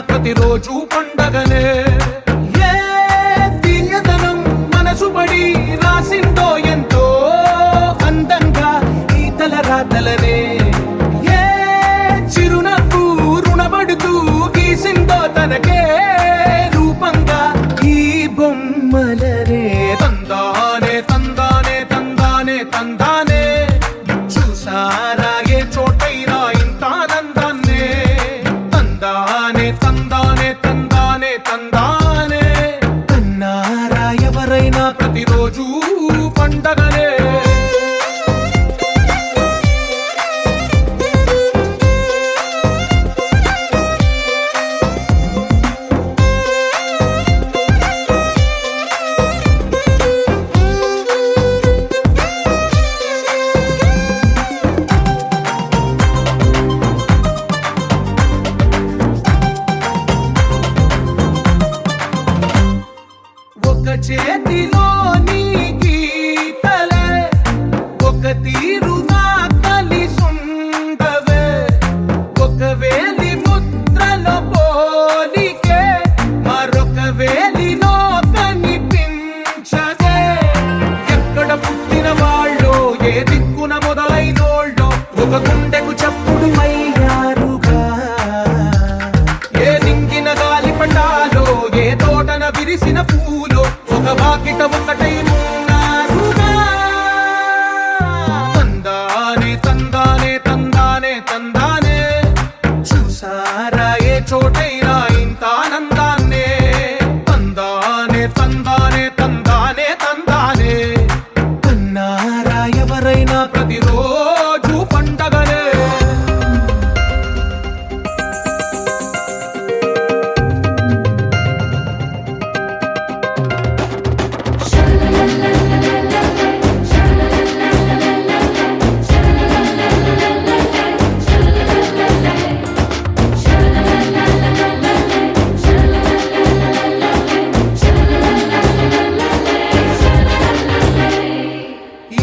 ప్రతిరోజు పండగనే. ఏ తీయదనం మనసు పడి రాసిందో ఎంతో అందంగా ఈ తలరాతలనే. ఏ చిరునవ్వు రుణపడుతూ గీసిందో తనకే రూపంగా ఈ బొమ్మలనే. తందానే తందానే తందానే తందానే చూసారా ఏ చోటైనా ఇంత ఆనందాన్నే. తందానే తందానే తందానే తందానే కన్నారా ఎవరైనా ప్రతిరోజు పండగనే. ఒక చేతిలో నీ గీతలే ఒక తీరుగా కలిసుండవే. ఒక వేలి ముద్రలో పోలికే మరొక వేలిలో కనిపించదే. ఎక్కడ పుట్టిన వాళ్ళో ఏ దిక్కున మొదలైనోళ్ళో ఒక గుండెకు చప్పుడు అయ్యారుగా. ఏ దింగిన గాలి పటాలో ఏ తోటన విరిసిన పూలో ఒక వాకిట ఒకటై ఉన్నారుగా. తందానే తందానే తందానే తందానే చూసారా ఏ చోటైనా ఇంత ఆనందాన్నే. తందానే తందానే తందానే తందానే కన్నారా ఎవరైనా ప్రతిరోజు పండగనే.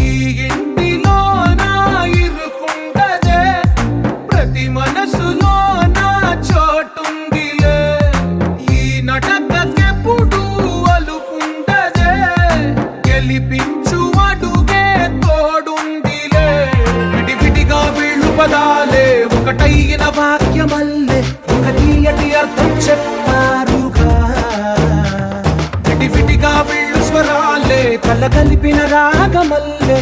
ఈ ఇంటిలో నా ఇరుకుండదే ప్రతి మనసులో నా చోటుందిలే. ఈ నటకెప్పుడు అలుపుండదే గెలిపించు అడుగే తోడుందిలే. విడివిడిగా వీళ్ళు పదాలే ఒకటైన వాక్యమల్లే ఒక తీయటి అర్థం చెప్పారుగా. విడివిడిగా వీళ్ళు స్వరాలే కల కలిపిన రాగమల్లే